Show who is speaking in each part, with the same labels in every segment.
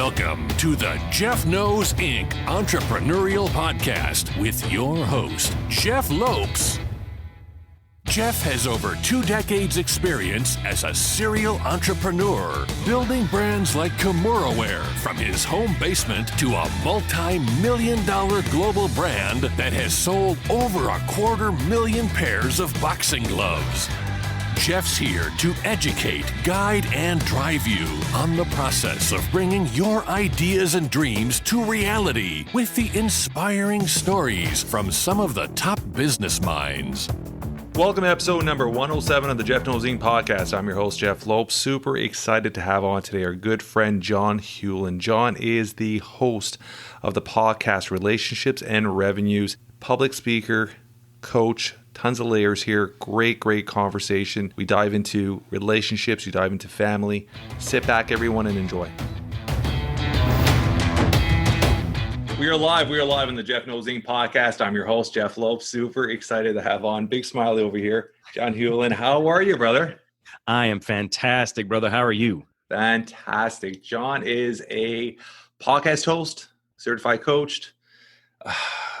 Speaker 1: Welcome to the Jeff Knows Inc. Entrepreneurial Podcast with your host, Jeff Lopes. Jeff has over 2 decades experience as a serial entrepreneur, building brands like Kimura from his home basement to a multi-million-dollar global brand that has sold over 250,000 pairs of boxing gloves. Jeff's here to educate, guide, and drive you on the process of bringing your ideas and dreams to reality with the inspiring stories from some of the top business minds.
Speaker 2: Welcome to episode number 107 of the Jeff Knows Inc. podcast. I'm your host, Jeff Lopes. Super excited to have on today our good friend, John Hulen. John is the host of the podcast Relationships and Revenues, public speaker, coach, tons of layers here. Great conversation. We dive into relationships, we dive into family. Sit back, everyone, and enjoy. We are live in the Jeff Knows Inc. podcast. I'm your host, Jeff Lopes. Super excited to have on. Big smiley over here. John Hulen, how are you, brother?
Speaker 3: I am fantastic, brother. How are you?
Speaker 2: Fantastic. John is a podcast host, certified coach,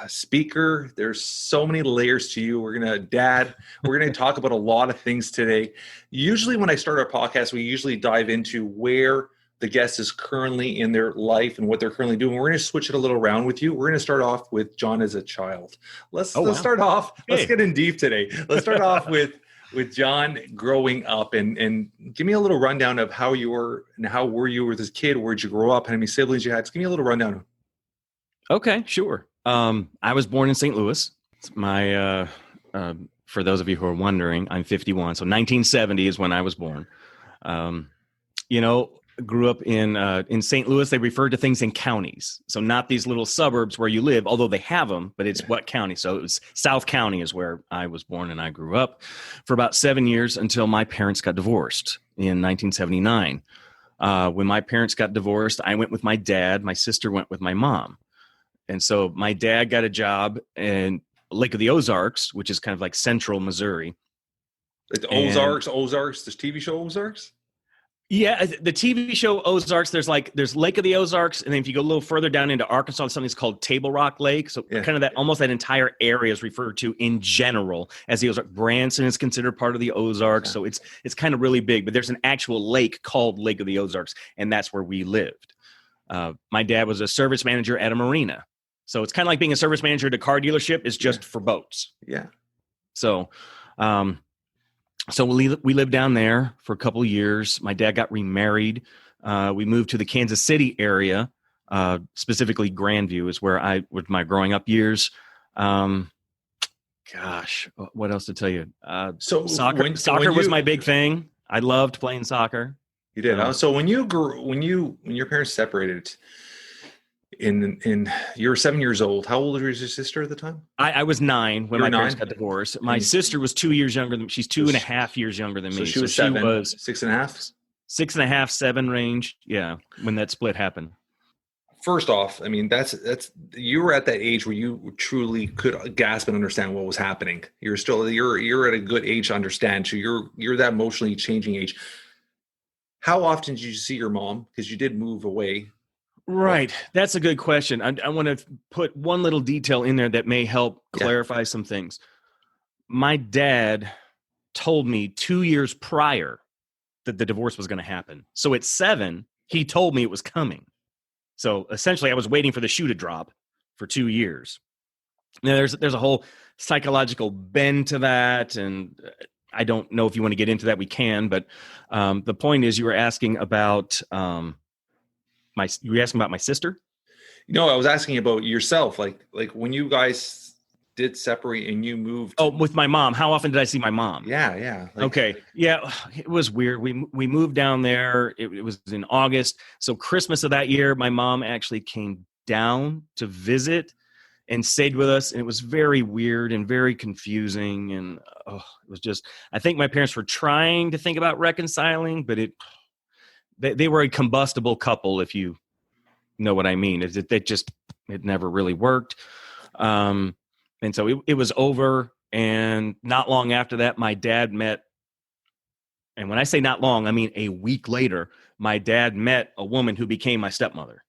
Speaker 2: speaker. There's so many layers to you. We're going to talk about a lot of things today. Usually when I start our podcast, we usually dive into where the guest is currently in their life and what they're currently doing. We're going to switch it a little around with you. We're going to start off with John as a child. Let's start off. Hey. Let's get in deep today. Let's start off with John growing up and give me a little rundown of how you were and how were you with this kid? Where'd you grow up? How many siblings you had? Just give me a little rundown.
Speaker 3: Okay, sure. I was born in St. Louis. My for those of you who are wondering, I'm 51. So 1970 is when I was born. Grew up in St. Louis. They refer to things in counties. So not these little suburbs where you live, although they have them, but it's what county. So it was South County is where I was born and I grew up for about 7 years until my parents got divorced in 1979. When my parents got divorced, I went with my dad. My sister went with my mom. And so my dad got a job in Lake of the Ozarks, which is kind of like central Missouri.
Speaker 2: Like the Ozarks, this TV show Ozarks?
Speaker 3: Yeah, the TV show Ozarks, there's Lake of the Ozarks, and then if you go a little further down into Arkansas, something's called Table Rock Lake. So kind of that entire area is referred to in general as the Ozarks. Branson is considered part of the Ozarks, so it's kind of really big. But there's an actual lake called Lake of the Ozarks, and that's where we lived. My dad was a service manager at a marina. So it's kind of like being a service manager at a car dealership is just for boats.
Speaker 2: Yeah.
Speaker 3: So we lived down there for a couple of years. My dad got remarried. We moved to the Kansas City area, specifically Grandview is where I, with my growing up years. What else to tell you? Soccer was my big thing. I loved playing soccer.
Speaker 2: You did. So when your parents separated, you were 7 years old. How old was your sister at the time?
Speaker 3: I was 9 when my parents got divorced. My sister was 2 years younger than me. She's 2.5 years younger than me.
Speaker 2: So she was 7, 6.5?
Speaker 3: 6.5, 7 range. Yeah, when that split happened.
Speaker 2: First off, I mean, that's you were at that age where you truly could gasp and understand what was happening. You're at a good age to understand. So you're that emotionally changing age. How often did you see your mom? Because you did move away.
Speaker 3: Right. That's a good question. I want to put one little detail in there that may help clarify some things. My dad told me 2 years prior that the divorce was going to happen. So at 7, he told me it was coming. So essentially I was waiting for the shoe to drop for 2 years. Now there's a whole psychological bend to that. And I don't know if you want to get into that. We can, but the point is you were asking about, you were asking about my sister?
Speaker 2: No, I was asking about yourself. Like when you guys did separate and you moved.
Speaker 3: Oh, with my mom. How often did I see my mom?
Speaker 2: Yeah.
Speaker 3: Okay. Yeah, it was weird. We moved down there. It was in August. So Christmas of that year, my mom actually came down to visit and stayed with us. And it was very weird and very confusing. And it was just, I think my parents were trying to think about reconciling, but they were a combustible couple, if you know what I mean. It never really worked. And so it was over. And not long after that, my dad met, and when I say not long, I mean a week later, my dad met a woman who became my stepmother.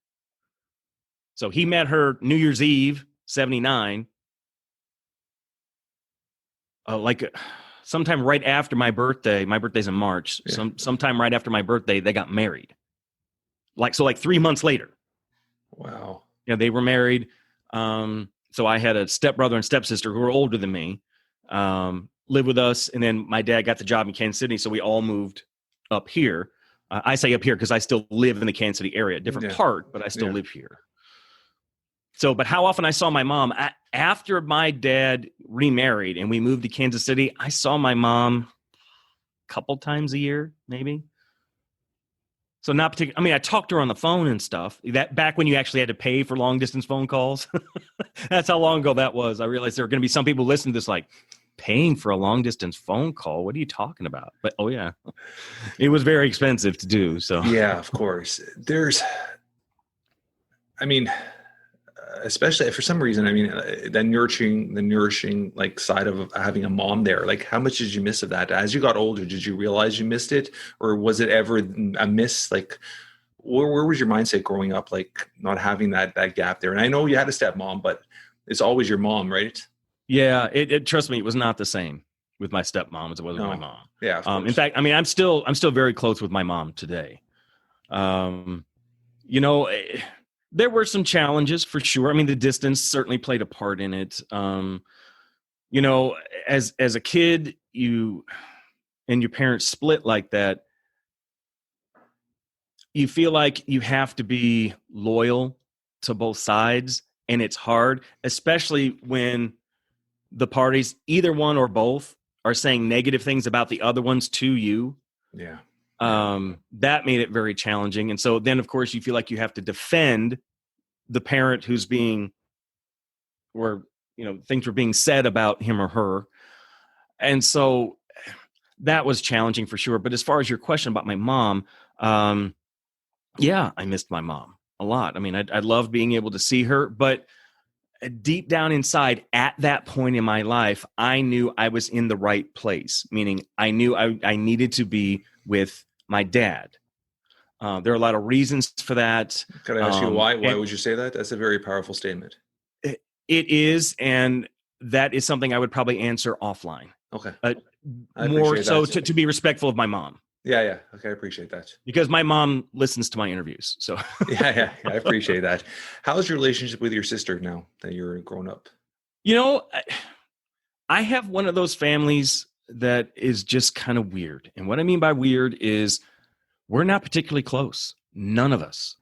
Speaker 3: So he met her New Year's Eve, 79, sometime right after my birthday. My birthday's in March.
Speaker 2: Yeah.
Speaker 3: Sometime right after my birthday, they got married. Like 3 months later.
Speaker 2: Wow.
Speaker 3: Yeah, they were married. So I had a stepbrother and stepsister who were older than me, live with us. And then my dad got the job in Kansas City. So we all moved up here. I say up here because I still live in the Kansas City area, different part, but I still live here. So, but how often I saw my mom after my dad remarried and we moved to Kansas City, I saw my mom a couple times a year, maybe. So not particular. I mean, I talked to her on the phone and stuff. That back when you actually had to pay for long distance phone calls. That's how long ago that was. I realized there were going to be some people listening to this like, paying for a long distance phone call. What are you talking about? But oh yeah, it was very expensive to do. So
Speaker 2: yeah, of course. Especially for some reason, the nourishing like side of having a mom there, like how much did you miss of that? As you got older, did you realize you missed it, or was it ever a miss? Like where was your mindset growing up, like not having that gap there? And I know you had a stepmom, but it's always your mom, right?
Speaker 3: Yeah, it trust me, it was not the same with my stepmom as it was with my mom.
Speaker 2: Yeah.
Speaker 3: In fact, I'm still very close with my mom today. There were some challenges for sure. I mean, the distance certainly played a part in it. As a kid, you and your parents split like that, you feel like you have to be loyal to both sides, and it's hard, especially when the parties, either one or both, are saying negative things about the other ones to you.
Speaker 2: Yeah.
Speaker 3: That made it very challenging. And so then, of course, you feel like you have to defend the parent who's things were being said about him or her. And so that was challenging for sure. But as far as your question about my mom, yeah, I missed my mom a lot. I mean, I love being able to see her, but deep down inside at that point in my life, I knew I was in the right place, meaning I knew I needed to be with my dad. There are a lot of reasons for that.
Speaker 2: Can I ask you why? Why would you say that? That's a very powerful statement.
Speaker 3: It is, and that is something I would probably answer offline.
Speaker 2: Okay.
Speaker 3: More so to be respectful of my mom.
Speaker 2: Yeah. Okay, I appreciate that.
Speaker 3: Because my mom listens to my interviews. So
Speaker 2: yeah, I appreciate that. How's your relationship with your sister now that you're grown up?
Speaker 3: I have one of those families that is just kind of weird. And what I mean by weird is we're not particularly close. None of us.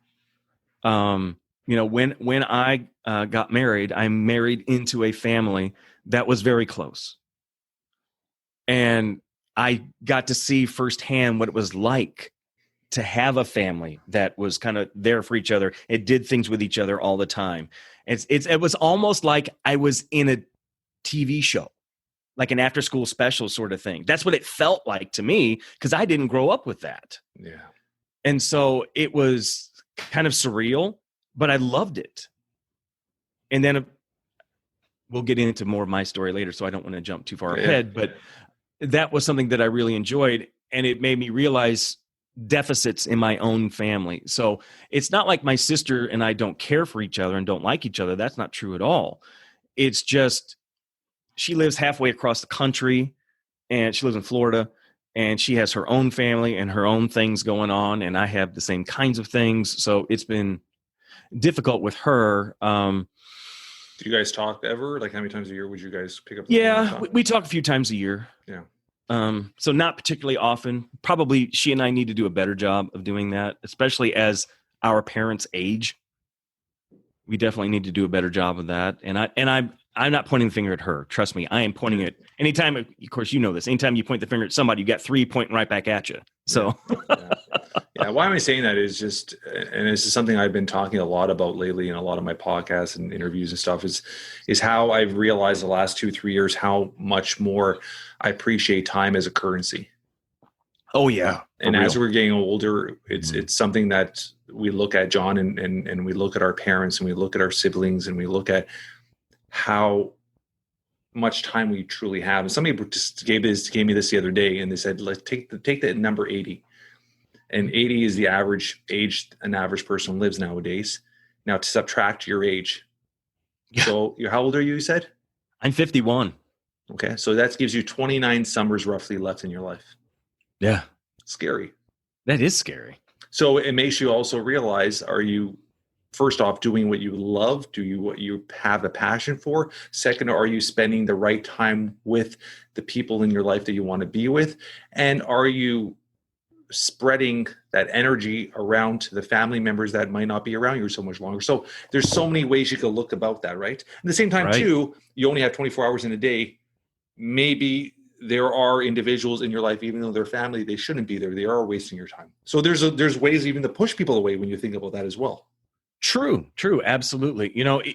Speaker 3: When I got married, I married into a family that was very close. And I got to see firsthand what it was like to have a family that was kind of there for each other. It did things with each other all the time. It was almost like I was in a TV show, like an after school special sort of thing. That's what it felt like to me because I didn't grow up with that.
Speaker 2: Yeah.
Speaker 3: And so it was kind of surreal, but I loved it. And then we'll get into more of my story later, so I don't want to jump too far ahead, but that was something that I really enjoyed, and it made me realize deficits in my own family. So it's not like my sister and I don't care for each other and don't like each other. That's not true at all. It's just she lives halfway across the country, and she lives in Florida, and she has her own family and her own things going on, and I have the same kinds of things. So it's been difficult with her.
Speaker 2: Do you guys talk ever? Like how many times a year would you guys pick up?
Speaker 3: We talk a few times a year.
Speaker 2: Yeah.
Speaker 3: So not particularly often. Probably she and I need to do a better job of doing that, especially as our parents age. We definitely need to do a better job of that. And I'm not pointing the finger at her. Trust me, I am pointing it. Anytime, of course, you know this. Anytime you point the finger at somebody, you got three pointing right back at you. So.
Speaker 2: Yeah. Why am I saying that is just, and this is something I've been talking a lot about lately in a lot of my podcasts and interviews and stuff is how I've realized the last 2-3 years how much more I appreciate time as a currency.
Speaker 3: Oh yeah.
Speaker 2: And as we're getting older, it's something that we look at, John, and we look at our parents and we look at our siblings and we look at how much time we truly have. And somebody just gave me this the other day, and they said, let's take the number 80. and 80 is the average age an average person lives nowadays. Now, to subtract your age.
Speaker 3: Yeah.
Speaker 2: So how old are you said?
Speaker 3: I'm 51.
Speaker 2: Okay. So that gives you 29 summers roughly left in your life.
Speaker 3: Yeah.
Speaker 2: Scary.
Speaker 3: That is scary.
Speaker 2: So it makes you also realize, are you first off doing what you love? Do you what you have a passion for? Second, are you spending the right time with the people in your life that you want to be with? And are you spreading that energy around to the family members that might not be around you so much longer? So there's so many ways you could look about that, right? At the same time,
Speaker 3: Right.
Speaker 2: too, you only have 24 hours in a day. Maybe there are individuals in your life, even though they're family, they shouldn't be there. They are wasting your time. So there's ways even to push people away when you think about that as well.
Speaker 3: True, absolutely.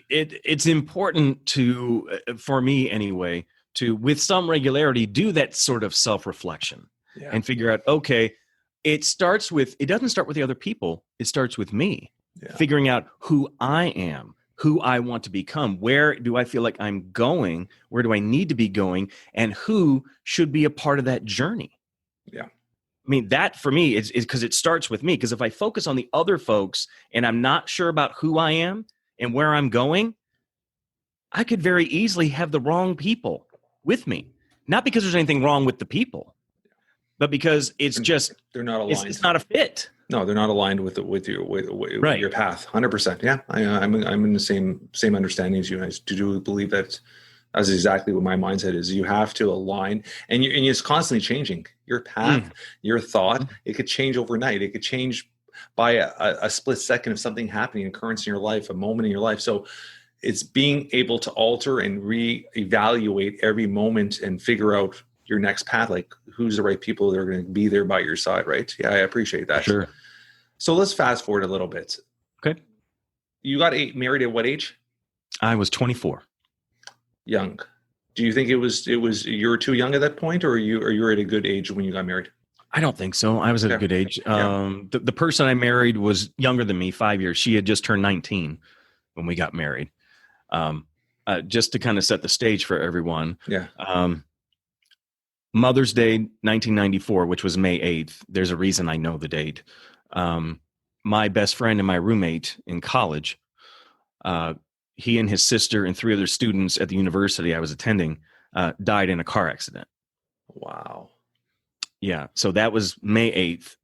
Speaker 3: It's important to, for me anyway, to, with some regularity, do that sort of self-reflection and figure out, okay, it doesn't start with the other people. It starts with me, figuring out who I am, who I want to become, where do I feel like I'm going, where do I need to be going, and who should be a part of that journey.
Speaker 2: Yeah.
Speaker 3: I mean, that for me is because it starts with me. Because if I focus on the other folks and I'm not sure about who I am and where I'm going, I could very easily have the wrong people with me. Not because there's anything wrong with the people, but because it's just
Speaker 2: they're not aligned.
Speaker 3: It's not a fit.
Speaker 2: No, they're not aligned with your path. 100%. Yeah, I'm in the same understanding as you. I do believe that. That's exactly what my mindset is. You have to align, and it's constantly changing. Your path, your thought, it could change overnight. It could change by a split second of something happening, an occurrence in your life, a moment in your life. So it's being able to alter and reevaluate every moment and figure out your next path, like who's the right people that are going to be there by your side, right? Yeah, I appreciate that.
Speaker 3: Sure.
Speaker 2: So let's fast forward a little bit.
Speaker 3: Okay.
Speaker 2: You got married at what age?
Speaker 3: I was 24.
Speaker 2: Young. Do you think it was you were too young at that point, or you were at a good age when you got married?
Speaker 3: I don't think so. I was at a good age. The person I married was younger than me, 5 years. She had just turned 19 when we got married. Just to kind of set the stage for everyone.
Speaker 2: Yeah.
Speaker 3: Mother's Day, 1994, which was May 8th. There's a reason I know the date. My best friend and my roommate in college, he and his sister and 3 other students at the university I was attending died in a car accident.
Speaker 2: Wow.
Speaker 3: Yeah. So that was May 8th.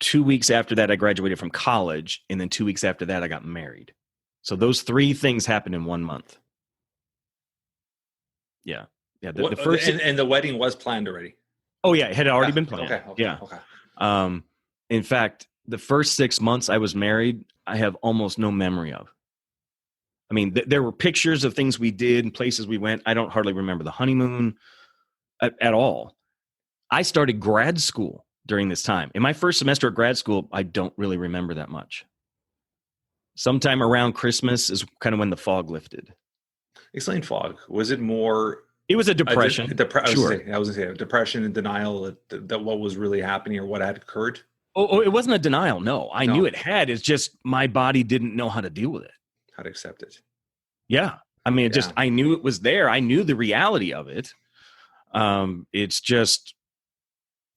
Speaker 3: 2 weeks after that, I graduated from college. And then 2 weeks after that, I got married. So those 3 things happened in 1 month. Yeah. Yeah. The first
Speaker 2: and the wedding was planned already.
Speaker 3: Oh yeah. It had already been planned.
Speaker 2: Okay.
Speaker 3: Yeah.
Speaker 2: Okay.
Speaker 3: In fact, the first 6 months I was married, I have almost no memory of. I mean, there were pictures of things we did and places we went. I don't hardly remember the honeymoon at all. I started grad school during this time. In my first semester at grad school, I don't really remember that much. Sometime around Christmas is kind of when the fog lifted.
Speaker 2: Explain fog. Was it more?
Speaker 3: It was a depression.
Speaker 2: Sure. I was going to say depression and denial that what was really happening or what had occurred.
Speaker 3: Oh, it wasn't a denial. No, I knew it had. It's just my body didn't know how to deal with it.
Speaker 2: How to accept it.
Speaker 3: Yeah. I mean, I knew it was there. I knew the reality of it. It's just,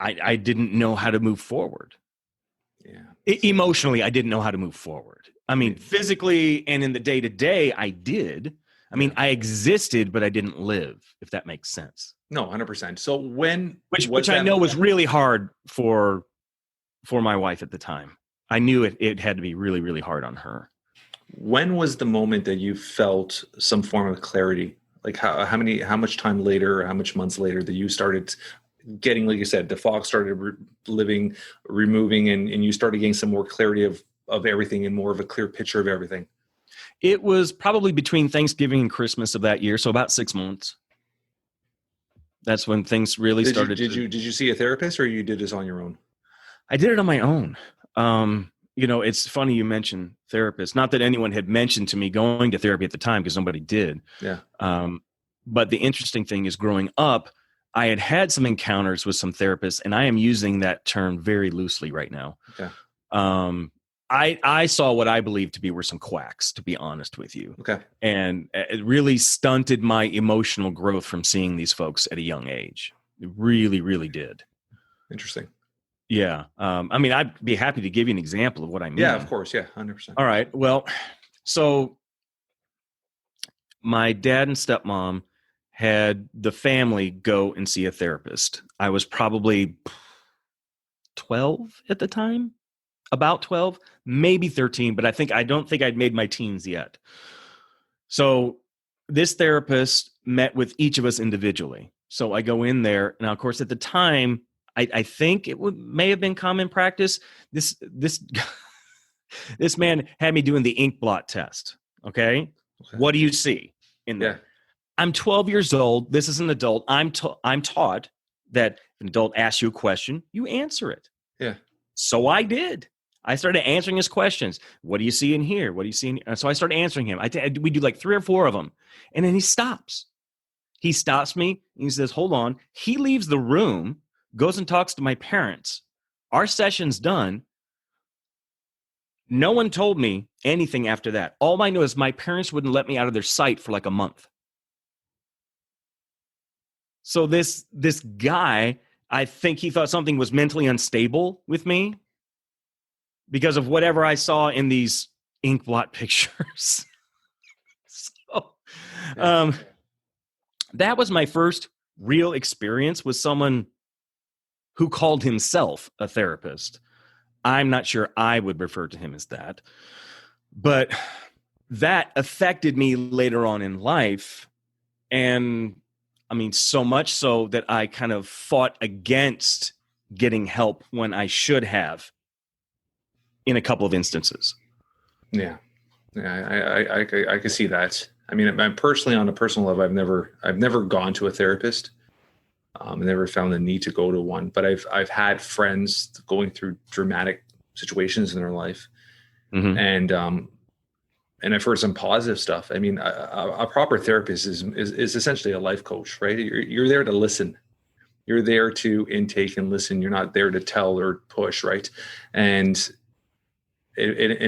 Speaker 3: I didn't know how to move forward.
Speaker 2: Yeah.
Speaker 3: Emotionally, I didn't know how to move forward. I mean, physically and in the day to day, I did. I mean, I existed, but I didn't live, if that makes sense.
Speaker 2: No, 100%. So
Speaker 3: which I know was really hard for my wife at the time. I knew it had to be really, really hard on her.
Speaker 2: When was the moment that you felt some form of clarity? Like how much time later, or how much months later that you started getting, like you said, the fog started removing, and you started getting some more clarity of everything and more of a clear picture of everything?
Speaker 3: It was probably between Thanksgiving and Christmas of that year, so about 6 months. That's when things really started.
Speaker 2: Did you see a therapist, or you did this on your own?
Speaker 3: I did it on my own. It's funny you mentioned therapists. Not that anyone had mentioned to me going to therapy at the time, because nobody did.
Speaker 2: Yeah.
Speaker 3: But the interesting thing is, growing up, I had some encounters with some therapists, and I am using that term very loosely right now.
Speaker 2: Okay.
Speaker 3: I saw what I believe to be were some quacks, to be honest with you.
Speaker 2: Okay.
Speaker 3: And it really stunted my emotional growth from seeing these folks at a young age. It really, really did.
Speaker 2: Interesting.
Speaker 3: Yeah. I mean, I'd be happy to give you an example of what I mean.
Speaker 2: Yeah, of course. Yeah, 100%.
Speaker 3: All right. Well, so my dad and stepmom had the family go and see a therapist. I was probably 12 at the time, about 12, maybe 13, but I don't think I'd made my teens yet. So this therapist met with each of us individually. So I go in there. Now, of course, at the time, I think may have been common practice. This this man had me doing the ink blot test. Okay. What do you see in there?
Speaker 2: Yeah.
Speaker 3: I'm 12 years old. This is an adult. I'm taught that if an adult asks you a question, you answer it.
Speaker 2: Yeah.
Speaker 3: So I did. I started answering his questions. What do you see in here? What do you see in here? So I started answering him. We do like 3 or 4 of them. And then he stops. He stops me and he says, hold on. He leaves the room, goes and talks to my parents. Our session's done. No one told me anything after that. All I know is my parents wouldn't let me out of their sight for like a month. So this guy, I think he thought something was mentally unstable with me because of whatever I saw in these ink blot pictures. So that was my first real experience with someone who called himself a therapist. I'm not sure I would refer to him as that, but that affected me later on in life. And I mean, so much so that I kind of fought against getting help when I should have in a couple of instances.
Speaker 2: Yeah. I can see that. I mean, I'm personally, on a personal level, I've never gone to a therapist. I never found the need to go to one, but I've had friends going through dramatic situations in their life.
Speaker 3: Mm-hmm.
Speaker 2: And I've heard some positive stuff. I mean, a proper therapist is essentially a life coach, right? You're there to listen. You're there to intake and listen. You're not there to tell or push, right? And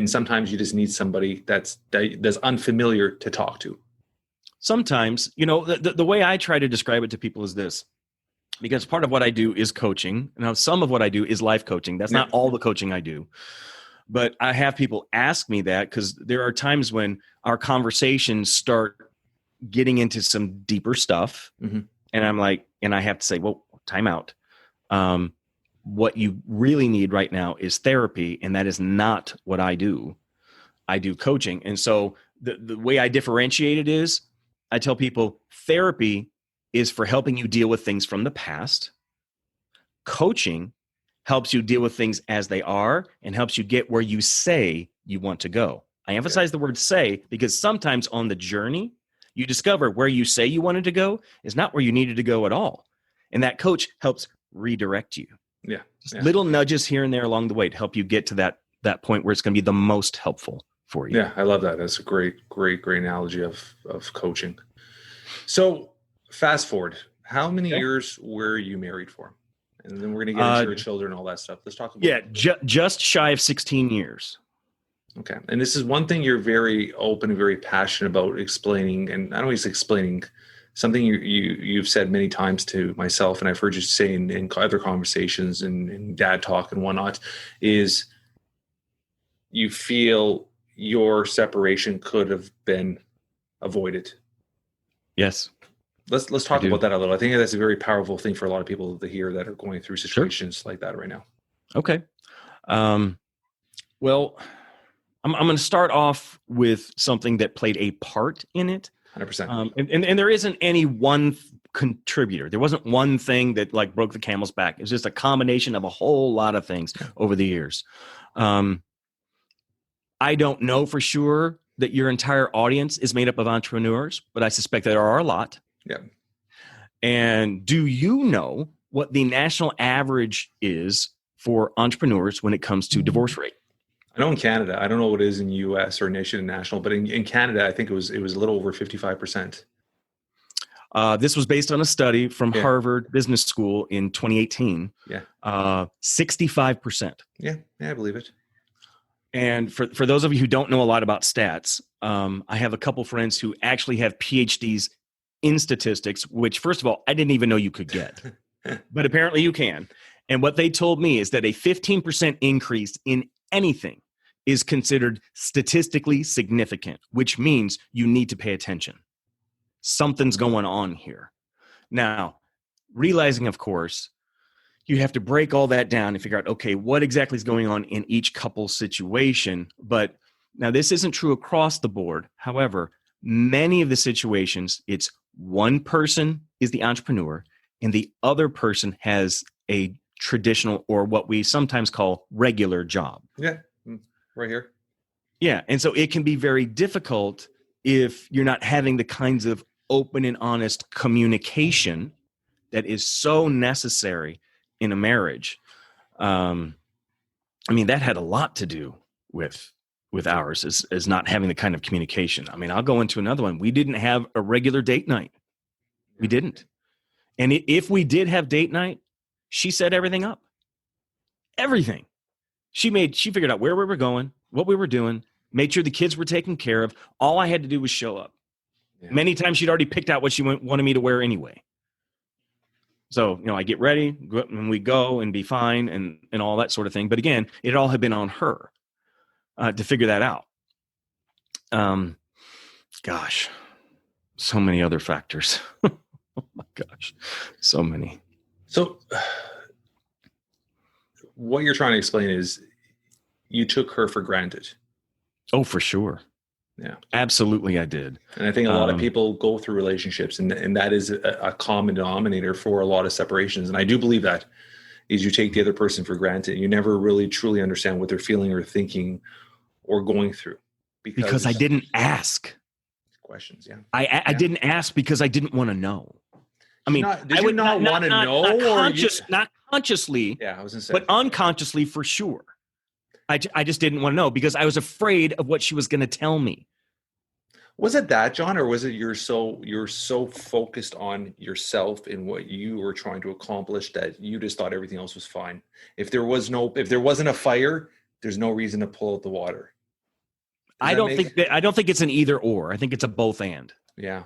Speaker 2: sometimes you just need somebody that's unfamiliar to talk to.
Speaker 3: Sometimes, the way I try to describe it to people is this, because part of what I do is coaching. Now, some of what I do is life coaching. That's not all the coaching I do. But I have people ask me that because there are times when our conversations start getting into some deeper stuff. Mm-hmm. And I'm like, and I have to say, well, time out. What you really need right now is therapy. And that is not what I do. I do coaching. And so the way I differentiate it is I tell people therapy is for helping you deal with things from the past. Coaching helps you deal with things as they are and helps you get where you say you want to go. I emphasize the word say because sometimes on the journey, you discover where you say you wanted to go is not where you needed to go at all. And that coach helps redirect you.
Speaker 2: Yeah.
Speaker 3: Just little nudges here and there along the way to help you get to that point where it's going to be the most helpful for you.
Speaker 2: Yeah, I love that. That's a great analogy of coaching. So fast forward, how many years were you married for? And then we're going to get into your children and all that stuff. Let's talk about
Speaker 3: just shy of 16 years.
Speaker 2: Okay. And this is one thing you're very open and very passionate about explaining, and not always explaining, something you've said many times to myself, and I've heard you say in other conversations and in dad talk and whatnot, is you feel your separation could have been avoided.
Speaker 3: Yes.
Speaker 2: Let's talk about that a little. I think that's a very powerful thing for a lot of people to hear that are going through situations like that right now. Okay.
Speaker 3: Well, I'm going to start off with something that played a part in it.
Speaker 2: 100%.
Speaker 3: And there isn't any one contributor. There wasn't one thing that like broke the camel's back. It's just a combination of a whole lot of things over the years. I don't know for sure that your entire audience is made up of entrepreneurs, but I suspect there are a lot.
Speaker 2: Yeah.
Speaker 3: And do you know what the national average is for entrepreneurs when it comes to divorce rate?
Speaker 2: I know in Canada, I don't know what it is in US or nation and national, but in Canada, I think it was a little over 55%.
Speaker 3: This was based on a study from Harvard Business School in 2018.
Speaker 2: Yeah.
Speaker 3: 65%.
Speaker 2: Yeah, I believe it.
Speaker 3: And for those of you who don't know a lot about stats, I have a couple friends who actually have PhDs in statistics, which first of all, I didn't even know you could get, but apparently you can. And what they told me is that a 15% increase in anything is considered statistically significant, which means you need to pay attention. Something's going on here. Now, realizing, of course, you have to break all that down and figure out, okay, what exactly is going on in each couple's situation. But now this isn't true across the board. However, many of the situations, it's one person is the entrepreneur and the other person has a traditional or what we sometimes call regular job.
Speaker 2: Yeah, right here.
Speaker 3: Yeah. And so it can be very difficult if you're not having the kinds of open and honest communication that is so necessary in a marriage. I mean, that had a lot to do with ours is not having the kind of communication. I mean, I'll go into another one. We didn't have a regular date night. We didn't. And if we did have date night, she set everything up. Everything. She figured out where we were going, what we were doing, made sure the kids were taken care of. All I had to do was show up. Yeah. Many times she'd already picked out what she wanted me to wear anyway. So, I get ready and we go and be fine and all that sort of thing. But again, it all had been on her to figure that out. Gosh, so many other factors. Oh my gosh, so many.
Speaker 2: So what you're trying to explain is you took her for granted.
Speaker 3: Oh, for sure.
Speaker 2: Yeah, absolutely.
Speaker 3: I did.
Speaker 2: And I think a lot of people go through relationships and that is a common denominator for a lot of separations. And I do believe that is you take the other person for granted. You never really truly understand what they're feeling or thinking or going through.
Speaker 3: Because I didn't ask
Speaker 2: questions. Yeah.
Speaker 3: I didn't ask because I didn't want to know. I mean,
Speaker 2: did you not want to know?
Speaker 3: Not consciously.
Speaker 2: Yeah, I was going to say.
Speaker 3: But unconsciously for sure. I just didn't want to know because I was afraid of what she was going to tell me.
Speaker 2: Was it that, John, or was it you're so focused on yourself and what you were trying to accomplish that you just thought everything else was fine? If there wasn't a fire, there's no reason to pull out the water. I don't think it's an either or. I think it's a both and.
Speaker 3: Yeah.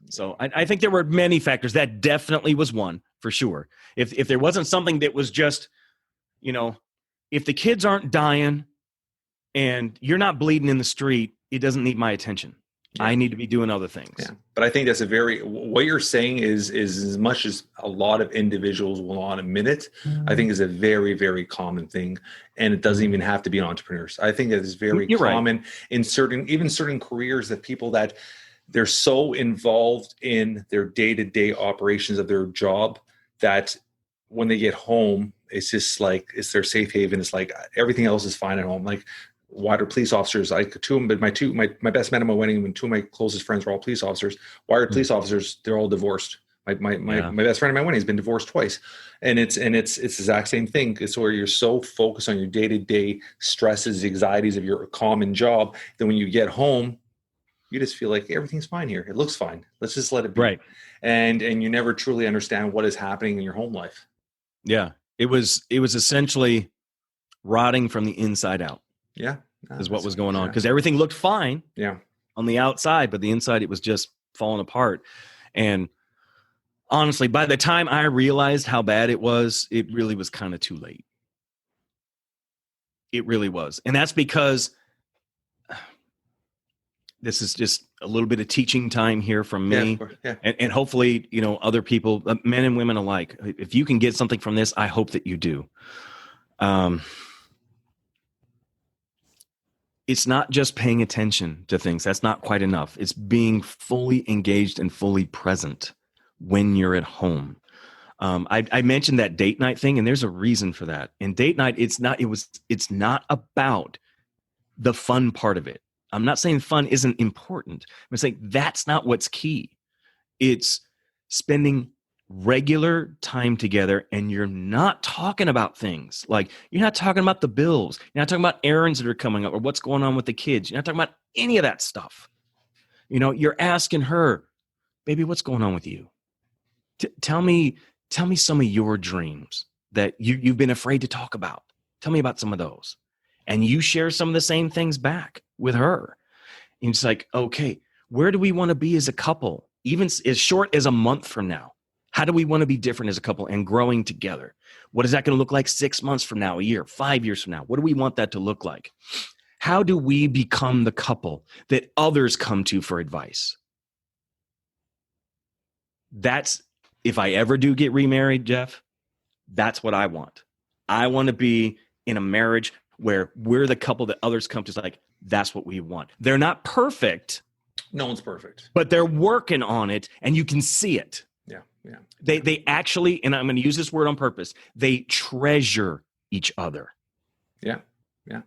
Speaker 3: So I think there were many factors. That definitely was one for sure. If there wasn't something that was just, if the kids aren't dying and you're not bleeding in the street, it doesn't need my attention. Yeah. I need to be doing other things.
Speaker 2: Yeah. But I think that's what you're saying is as much as a lot of individuals will not admit it, I think is a very, very common thing. And it doesn't even have to be entrepreneurs. I think that is very common right. in certain careers that people that they're so involved in their day-to-day operations of their job that when they get home, it's just like, it's their safe haven. It's like everything else is fine at home. Like wired police officers, my best man at my wedding, when two of my closest friends were all police officers, wired police officers, they're all divorced. My best friend at my wedding has been divorced twice. And it's the exact same thing. It's where you're so focused on your day-to-day stresses, anxieties of your common job that when you get home, you just feel like everything's fine here. It looks fine. Let's just let it be.
Speaker 3: Right.
Speaker 2: And you never truly understand what is happening in your home life.
Speaker 3: Yeah. It was essentially rotting from the inside out.
Speaker 2: Yeah.
Speaker 3: Is what was going on. Because everything looked fine on the outside, but the inside, it was just falling apart. And honestly, by the time I realized how bad it really was kind of too late. It really was. And that's because this is just a little bit of teaching time here from me.
Speaker 2: Yeah.
Speaker 3: And hopefully, other people, men and women alike, if you can get something from this, I hope that you do. It's not just paying attention to things. That's not quite enough. It's being fully engaged and fully present when you're at home. I mentioned that date night thing, and there's a reason for that. In date night, it's not about the fun part of it. I'm not saying fun isn't important. I'm saying that's not what's key. It's spending regular time together, and you're not talking about things like you're not talking about the bills. You're not talking about errands that are coming up or what's going on with the kids. You're not talking about any of that stuff. You're asking her, baby, what's going on with you? Tell me some of your dreams that you've been afraid to talk about. Tell me about some of those. And you share some of the same things back with her. And it's like, okay, where do we want to be as a couple? Even as short as a month from now. How do we want to be different as a couple and growing together? What is that going to look like 6 months from now, a year, 5 years from now? What do we want that to look like? How do we become the couple that others come to for advice? That's, if I ever do get remarried, Jeff, that's what I want. I want to be in a marriage where we're the couple that others come to. It's like, that's what we want. They're not perfect.
Speaker 2: No one's perfect.
Speaker 3: But they're working on it, and you can see it.
Speaker 2: Yeah, yeah.
Speaker 3: They actually, and I'm going to use this word on purpose, they treasure each other.
Speaker 2: Yeah, yeah.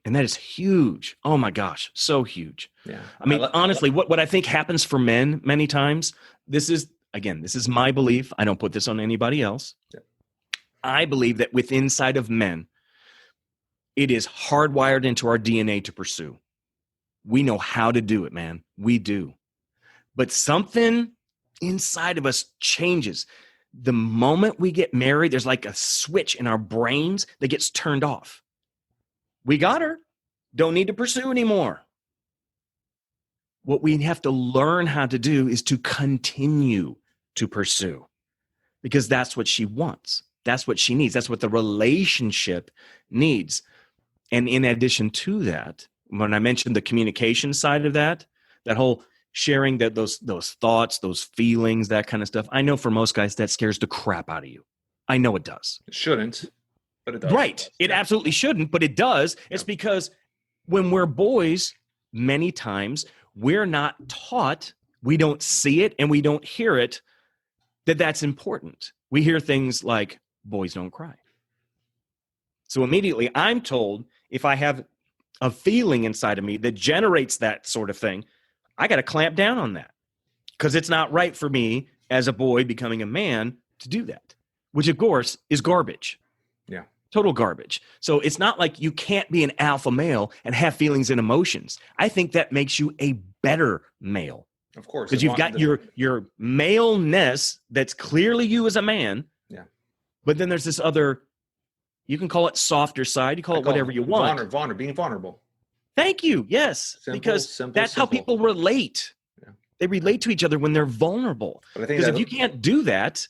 Speaker 3: And that is huge. Oh my gosh, so huge.
Speaker 2: Yeah.
Speaker 3: I mean, honestly, what I think happens for men many times, this is my belief. I don't put this on anybody else.
Speaker 2: Yeah.
Speaker 3: I believe that within inside of men, it is hardwired into our DNA to pursue. We know how to do it, man. We do. But something inside of us changes. The moment we get married, there's like a switch in our brains that gets turned off. We got her. Don't need to pursue anymore. What we have to learn how to do is to continue to pursue, because that's what she wants. That's what she needs. That's what the relationship needs. And in addition to that, when I mentioned the communication side of that whole sharing that those thoughts, those feelings, that kind of stuff, I know for most guys that scares the crap out of you. I know it does.
Speaker 2: It shouldn't, but it does.
Speaker 3: Right. It absolutely shouldn't, but it does. It's because when we're boys, many times we're not taught, we don't see it and we don't hear it, that's important. We hear things like, boys don't cry. So immediately I'm told, if I have a feeling inside of me that generates that sort of thing, I got to clamp down on that, because it's not right for me as a boy becoming a man to do that, which of course is garbage.
Speaker 2: Yeah.
Speaker 3: Total garbage. So it's not like you can't be an alpha male and have feelings and emotions. I think that makes you a better male.
Speaker 2: Of course.
Speaker 3: Because you've got your maleness that's clearly you as a man.
Speaker 2: Yeah.
Speaker 3: But then there's this other, you can call it softer side. You call it whatever you want.
Speaker 2: Being vulnerable.
Speaker 3: Thank you. Yes. Because that's how people relate. Yeah. They relate to each other when they're vulnerable. Because if you can't do that,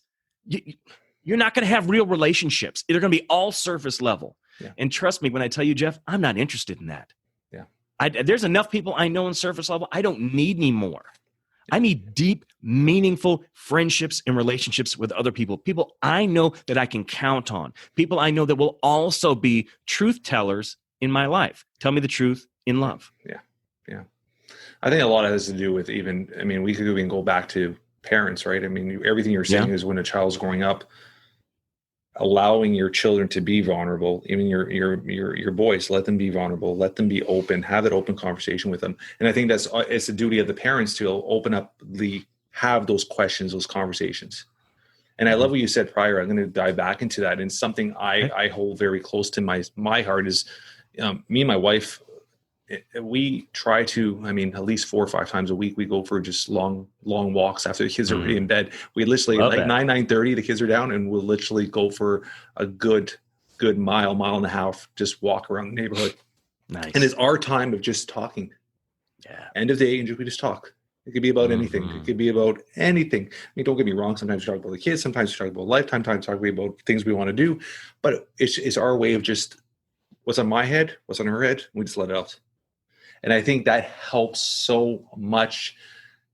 Speaker 3: you're not going to have real relationships. They're going to be all surface level. Yeah. And trust me when I tell you, Jeff, I'm not interested in that. Yeah. There's enough people I know on surface level. I don't need any more. I need deep, meaningful friendships and relationships with other people. People I know that I can count on. People I know that will also be truth tellers in my life. Tell me the truth in love.
Speaker 2: Yeah. Yeah. I think a lot of it has to do with we could even go back to parents, right? I mean, everything you're saying is when a child's growing up, allowing your children to be vulnerable, even your boys, let them be vulnerable, let them be open, have that open conversation with them. And I think it's the duty of the parents to open up, have those questions, those conversations. And I love what you said prior. I'm going to dive back into that. And something I hold very close to my heart is me and my wife, we try to, at least 4 or 5 times a week, we go for just long walks after the kids are already in bed. We literally, 9:30, the kids are down, and we'll literally go for a good mile and a half, just walk around the neighborhood.
Speaker 3: Nice.
Speaker 2: And it's our time of just talking. Yeah. End of the day, and we just talk. It could be about anything. It could be about anything. Don't get me wrong. Sometimes we talk about the kids. Sometimes we talk about life. Sometimes we talk about things we want to do. But it's our way of just what's on my head, what's on her head. We just let it out. And I think that helps so much,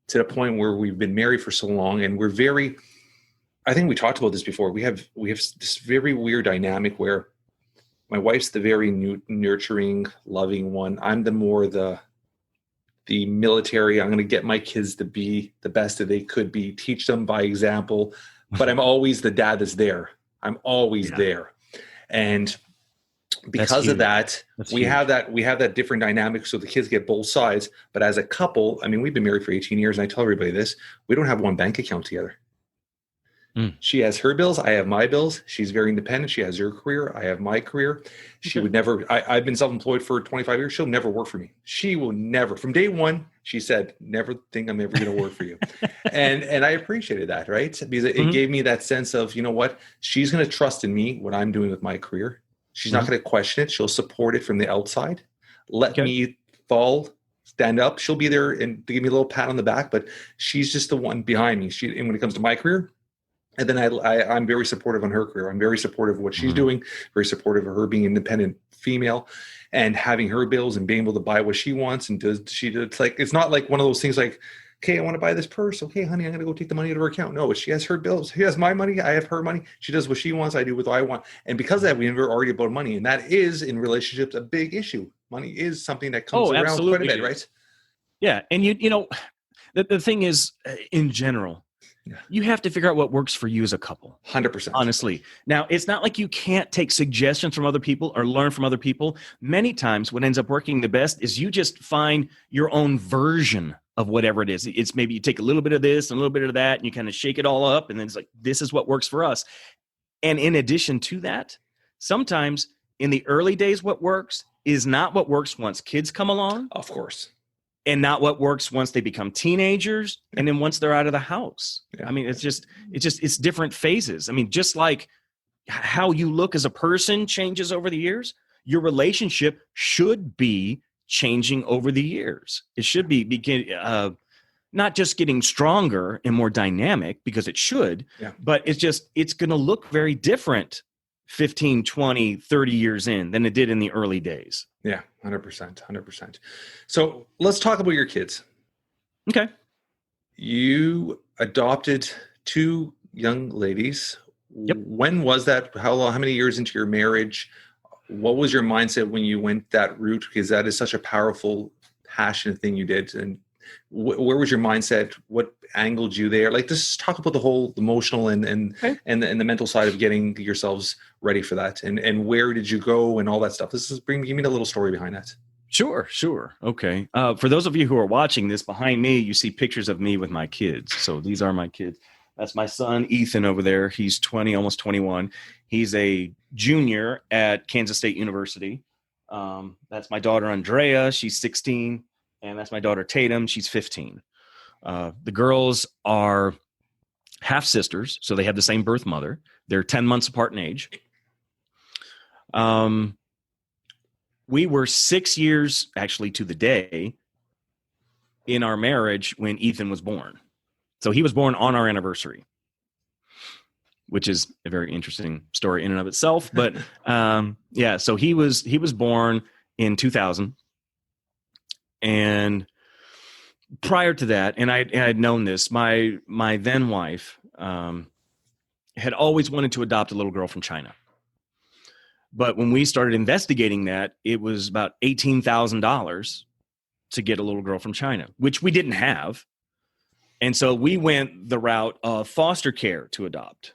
Speaker 2: to the point where we've been married for so long, and I think we talked about this before. We have this very weird dynamic where my wife's the very nurturing, loving one. I'm the military. I'm going to get my kids to be the best that they could be, teach them by example. But I'm always the dad that's there. I'm always there. And because of that, we have that different dynamic. So the kids get both sides. But as a couple, we've been married for 18 years, and I tell everybody this: we don't have one bank account together. She has her bills, I have my bills. She's very independent. She has her career, I have my career. She would never. I've been self-employed for 25 years. She'll never work for me. She will never. From day one, she said, "Never think I'm ever going to work for you." and I appreciated that, right? Because it gave me that sense of, you know what, she's going to trust in me, what I'm doing with my career. She's not going to question it. She'll support it from the outside. Let me fall, stand up. She'll be there and give me a little pat on the back, but she's just the one behind me. And when it comes to my career, And then I'm very supportive on her career. I'm very supportive of what she's doing, very supportive of her being an independent female and having her bills and being able to buy what she wants. And it's like, it's not like one of those things like, okay, I want to buy this purse. Okay, honey, I'm going to go take the money out of her account. No, she has her bills. She has my money. I have her money. She does what she wants. I do what I want. And because of that, we never argue about money. And that is in relationships a big issue. Money is something that comes around
Speaker 3: absolutely.
Speaker 2: quite a bit, right?
Speaker 3: Yeah. And you know, the thing is, in general, you have to figure out what works for you as a couple.
Speaker 2: 100%.
Speaker 3: Honestly. Now, it's not like you can't take suggestions from other people or learn from other people. Many times what ends up working the best is you just find your own version of whatever it is. It's maybe you take a little bit of this and a little bit of that and you kind of shake it all up. And then it's like, this is what works for us. And in addition to that, sometimes in the early days, what works is not what works once kids come along.
Speaker 2: Of course.
Speaker 3: And not what works once they become teenagers and then once they're out of the house. Yeah. I mean, it's different phases. I mean, just like how you look as a person changes over the years, your relationship should be changing over the years. It should be not just getting stronger and more dynamic, because it should, but it's going to look very different 15, 20, 30 years in than it did in the early days.
Speaker 2: Yeah, 100%. So let's talk about your kids.
Speaker 3: Okay.
Speaker 2: You adopted 2 young ladies.
Speaker 3: Yep.
Speaker 2: When was that? How many years into your marriage? What was your mindset when you went that route? Because that is such a powerful, passionate thing you did. And where was your mindset? What angled you there? Like, just talk about the whole emotional and the mental side of getting yourselves ready for that. And where did you go and all that stuff? Give me a little story behind that.
Speaker 3: Sure. Okay. For those of you who are watching this, behind me, you see pictures of me with my kids. So these are my kids. That's my son, Ethan, over there. He's 20, almost 21. He's a junior at Kansas State University. That's my daughter, Andrea. She's 16. And that's my daughter, Tatum. She's 15. The girls are half sisters, so they have the same birth mother. They're 10 months apart in age. We were 6 years, actually, to the day in our marriage when Ethan was born. So he was born on our anniversary, which is a very interesting story in and of itself. But so he was born in 2000. And prior to that, and I had known this, my then wife had always wanted to adopt a little girl from China. But when we started investigating that, it was about $18,000 to get a little girl from China, which we didn't have. And so we went the route of foster care to adopt.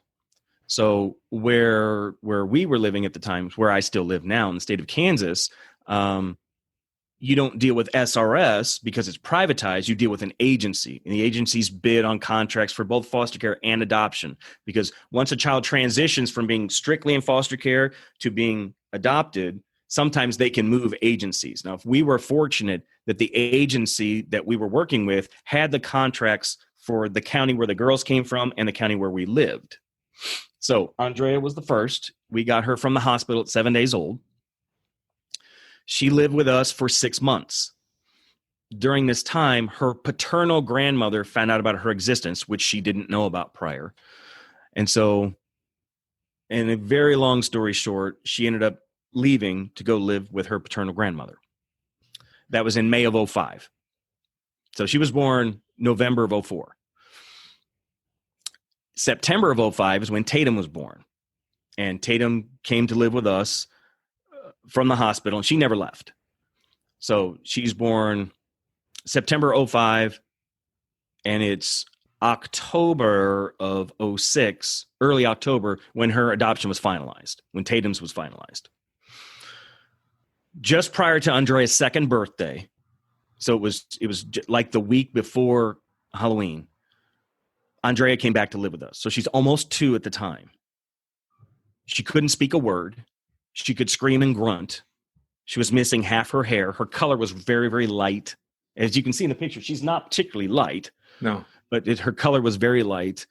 Speaker 3: So where we were living at the time, where I still live now in the state of Kansas, you don't deal with SRS because it's privatized. You deal with an agency, and the agencies bid on contracts for both foster care and adoption. Because once a child transitions from being strictly in foster care to being adopted, sometimes they can move agencies. Now, if we were fortunate that the agency that we were working with had the contracts for the county where the girls came from and the county where we lived. So Andrea was the first. We got her from the hospital at 7 days old. She lived with us for 6 months. During this time, her paternal grandmother found out about her existence, which she didn't know about prior. And so, in a very long story short, she ended up leaving to go live with her paternal grandmother. That was in May of 2005. So she was born November of 2004. September of 2005 is when Tatum was born. And Tatum came to live with us from the hospital, and she never left. So she's born September 2005, and it's October of 2006, early October, when her adoption was finalized, when Tatum's was finalized. Just prior to Andrea's second birthday, so it was like the week before Halloween, Andrea came back to live with us. So she's almost 2 at the time. She couldn't speak a word. She could scream and grunt. She was missing half her hair. Her color was very, very light. As you can see in the picture, she's not particularly light.
Speaker 2: No.
Speaker 3: But her color was very light.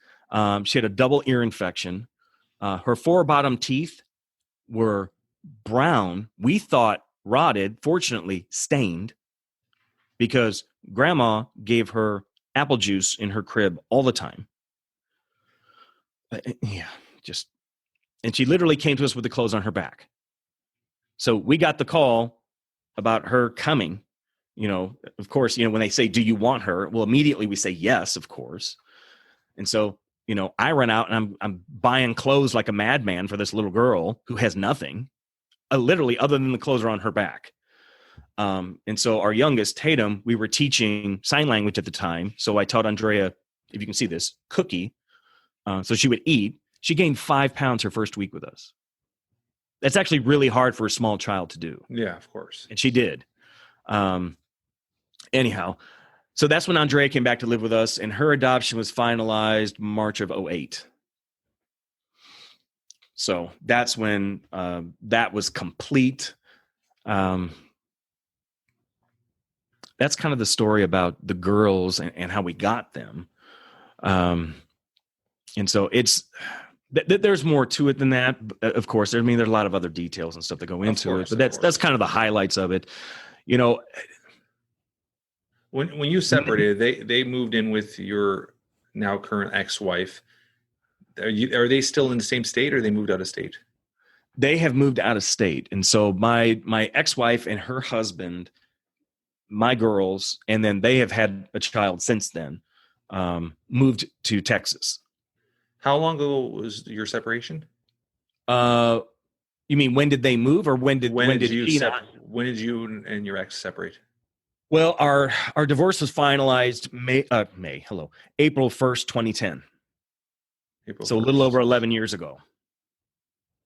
Speaker 3: She had a double ear infection. Her 4 bottom teeth were brown. We thought rotted, fortunately stained, because grandma gave her apple juice in her crib all the time. Yeah, just, and she literally came to us with the clothes on her back. So we got the call about her coming. Of course, when they say, do you want her? Well, immediately we say yes, of course. And so, I run out and I'm buying clothes like a madman for this little girl who has nothing, literally, other than the clothes are on her back. And so our youngest, Tatum, we were teaching sign language at the time. So I taught Andrea, if you can see this, cookie. So she would eat. She gained 5 pounds her first week with us. That's actually really hard for a small child to do.
Speaker 2: Yeah, of course.
Speaker 3: And she did. Anyhow, so that's when Andrea came back to live with us, and her adoption was finalized March of 2008. So that's when that was complete. That's kind of the story about the girls and how we got them. And so there's more to it than that. Of course, there's a lot of other details and stuff that go into it, but that's kind of the highlights of it.
Speaker 2: When you separated, they moved in with your now current ex-wife. Are they still in the same state, or they moved out of state?
Speaker 3: They have moved out of state. And so my ex-wife and her husband, my girls, and then they have had a child since then, moved to Texas.
Speaker 2: How long ago was your separation?
Speaker 3: You mean when did they move, or when did
Speaker 2: you and your ex separate?
Speaker 3: Well, our divorce was finalized April 1st, 2010. So a little over 11 years ago.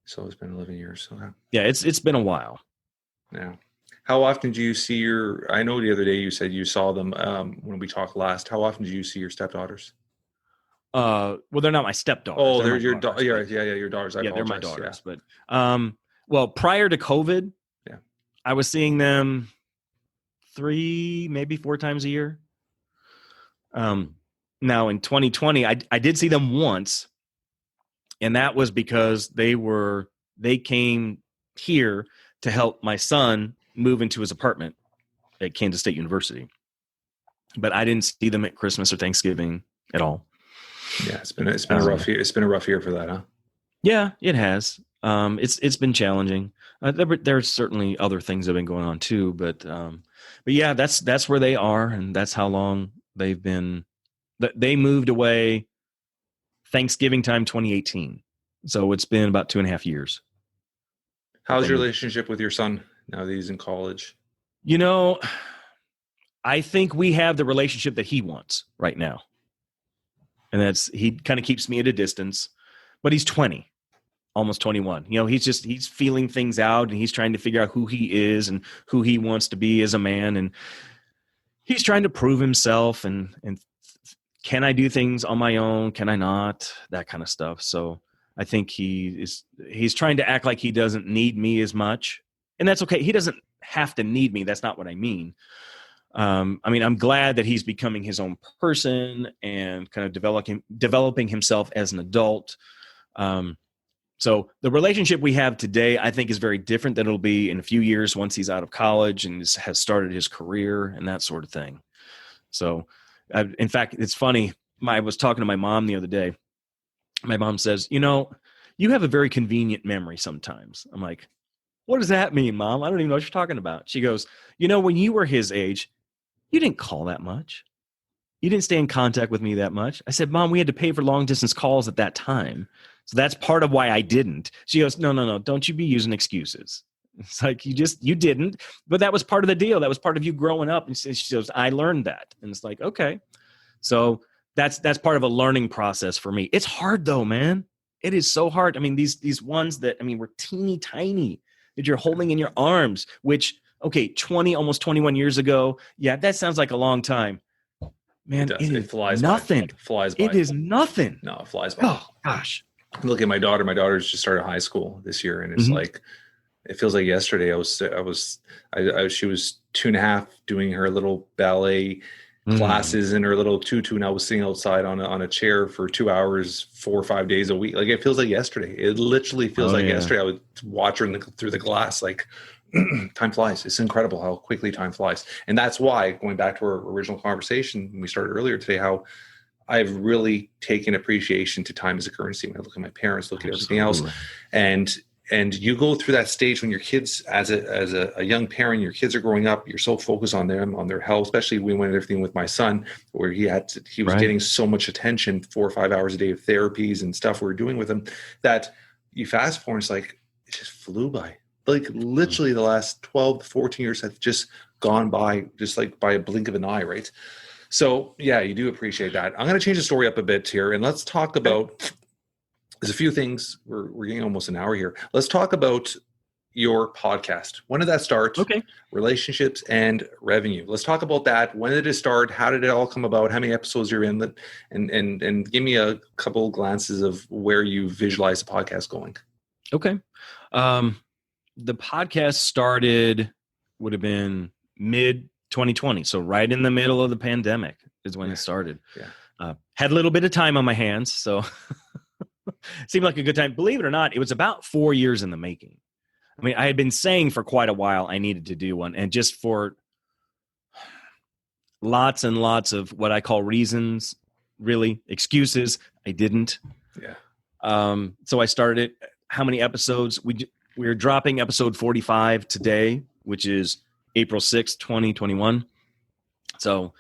Speaker 2: So it's been 11 years. Okay.
Speaker 3: Yeah, it's been a while.
Speaker 2: Yeah. How often do you see I know the other day you said you saw them when we talked last. How often do you see your stepdaughters?
Speaker 3: Well, they're not my stepdaughters.
Speaker 2: Oh, they're your daughters. Yeah, your daughters.
Speaker 3: Yeah, they're my daughters. Yeah. But well, prior to COVID,
Speaker 2: yeah,
Speaker 3: I was seeing them 3, maybe 4 times a year. Now in 2020, I did see them once, and that was because they came here to help my son move into his apartment at Kansas State University. But I didn't see them at Christmas or Thanksgiving at all.
Speaker 2: Yeah, it's been a rough year. It's been a rough year for that, huh?
Speaker 3: Yeah, it has. It's been challenging. There's certainly other things that have been going on too, but yeah, that's where they are, and that's how long they've been. They moved away Thanksgiving time 2018, so it's been about 2.5 years.
Speaker 2: How's your relationship with your son now that he's in college?
Speaker 3: I think we have the relationship that he wants right now. And he kind of keeps me at a distance, but he's 20, almost 21. He's feeling things out, and he's trying to figure out who he is and who he wants to be as a man. And he's trying to prove himself and can I do things on my own? Can I not? That kind of stuff. So I think he's trying to act like he doesn't need me as much, and that's okay. He doesn't have to need me. That's not what I mean. I'm glad that he's becoming his own person and kind of developing himself as an adult. So the relationship we have today, I think, is very different than it'll be in a few years once he's out of college and has started his career and that sort of thing. So, in fact, it's funny. I was talking to my mom the other day. My mom says, you have a very convenient memory sometimes. I'm like, what does that mean, Mom? I don't even know what you're talking about. She goes, when you were his age, you didn't call that much. You didn't stay in contact with me that much. I said, Mom, we had to pay for long distance calls at that time. So that's part of why I didn't. She goes, no. Don't you be using excuses. It's like, you didn't, but that was part of the deal. That was part of you growing up. And she goes, I learned that. And it's like, okay. So that's part of a learning process for me. It's hard though, man. It is so hard. These ones that, were teeny tiny that you're holding in your arms, which, okay, 20, almost 21 years ago. Yeah, that sounds like a long time. Man, it flies nothing.
Speaker 2: By. It flies by.
Speaker 3: It is nothing.
Speaker 2: No, it flies by.
Speaker 3: Oh, gosh.
Speaker 2: Look at my daughter. My daughter's just started high school this year, and it's like, it feels like yesterday. She was 2.5 doing her little ballet classes in her little tutu, and I was sitting outside on a chair for 2 hours, 4 or 5 days a week. Like, it feels like yesterday. It literally feels yesterday. I would watch her through the glass. Like, time flies. It's incredible how quickly time flies. And that's why, going back to our original conversation we started earlier today, how I've really taken appreciation to time as a currency. When I look at my parents, look at everything else, and you go through that stage when your kids, as a young parent, your kids are growing up. You're so focused on them, on their health. Especially we went everything with my son, where he was getting so much attention, 4 or 5 hours a day of therapies and stuff we were doing with him, that you fast forward, it's like it just flew by. Like literally the last 12 to 14 years have just gone by, just like by a blink of an eye, right? So yeah, you do appreciate that. I'm going to change the story up a bit here, and let's talk about. There's a few things. We're getting almost an hour here. Let's talk about your podcast. When did that start?
Speaker 3: Okay.
Speaker 2: Relationships and revenue. Let's talk about that. When did it start? How did it all come about? How many episodes you're in? And give me a couple glances of where you visualize the podcast going.
Speaker 3: Okay. The podcast started, would have been mid 2020. So right in the middle of the pandemic is when it started.
Speaker 2: Yeah.
Speaker 3: Had a little bit of time on my hands. So seemed like a good time. Believe it or not, it was about 4 years in the making. I mean, I had been saying for quite a while I needed to do one, and just for lots and lots of what I call reasons, really excuses, I didn't.
Speaker 2: Yeah.
Speaker 3: So I started. How many episodes? We're dropping episode 45 today, which is April 6th, 2021. So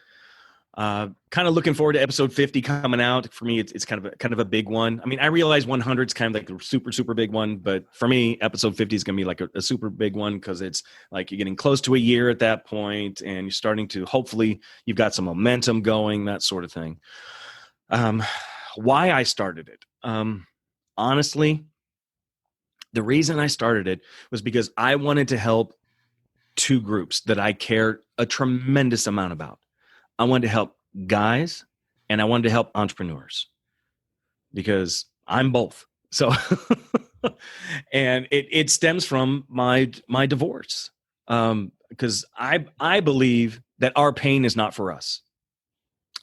Speaker 3: kind of looking forward to episode 50 coming out. For me, it's kind of a big one. I mean, I realize 100 is kind of like a super, super big one, but for me, episode 50 is going to be like a super big one, because it's like you're getting close to a year at that point, and you're starting to, hopefully you've got some momentum going, that sort of thing. Why I started it. Honestly, the reason I started it was because I wanted to help two groups that I care a tremendous amount about. I wanted to help guys, and I wanted to help entrepreneurs, because I'm both. So, and it stems from my divorce, because I believe that our pain is not for us.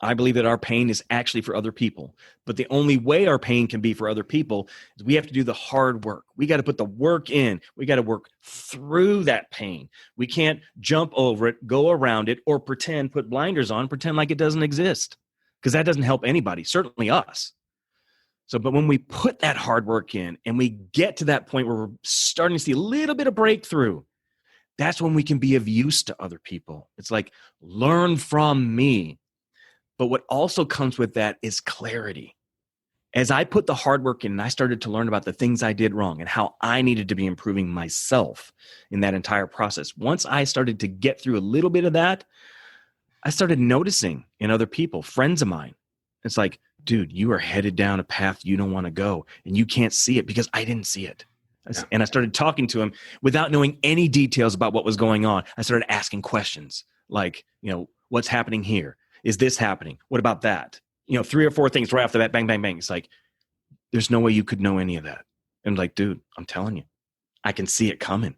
Speaker 3: I believe that our pain is actually for other people. But the only way our pain can be for other people is we have to do the hard work. We got to put the work in. We got to work through that pain. We can't jump over it, go around it, or put blinders on, pretend like it doesn't exist, because that doesn't help anybody, certainly us. So, but when we put that hard work in and we get to that point where we're starting to see a little bit of breakthrough, that's when we can be of use to other people. It's like, learn from me. But what also comes with that is clarity. As I put the hard work in and I started to learn about the things I did wrong and how I needed to be improving myself in that entire process, once I started to get through a little bit of that, I started noticing in other people, friends of mine, it's like, dude, you are headed down a path you don't want to go, and you can't see it, because I didn't see it. Yeah. And I started talking to him without knowing any details about what was going on. I started asking questions like, what's happening here? Is this happening? What about that? 3 or 4 things right off the bat, bang, bang, bang. It's like, there's no way you could know any of that. And like, dude, I'm telling you, I can see it coming.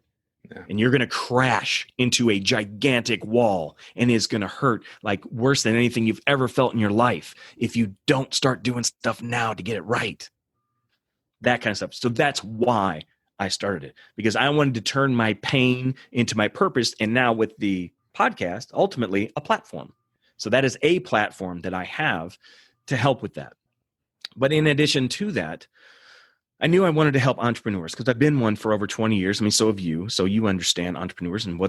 Speaker 3: Yeah. And you're going to crash into a gigantic wall, and it's going to hurt like worse than anything you've ever felt in your life if you don't start doing stuff now to get it right. That kind of stuff. So that's why I started it, because I wanted to turn my pain into my purpose. And now with the podcast, ultimately a platform. So that is a platform that I have to help with that. But in addition to that, I knew I wanted to help entrepreneurs, because I've been one for over 20 years. I mean, so have you. So you understand entrepreneurs and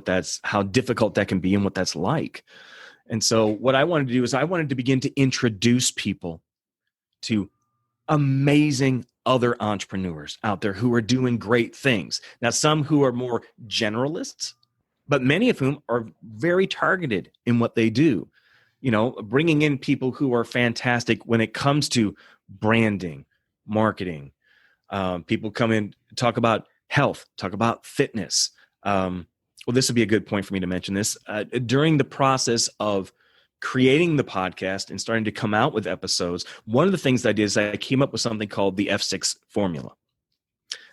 Speaker 3: how difficult that can be and what that's like. And so what I wanted to do is I wanted to begin to introduce people to amazing other entrepreneurs out there who are doing great things. Now, some who are more generalists, but many of whom are very targeted in what they do. Bringing in people who are fantastic when it comes to branding, marketing. People come in, talk about health, talk about fitness. Well, this would be a good point for me to mention this. During the process of creating the podcast and starting to come out with episodes, one of the things I did is I came up with something called the F6 formula.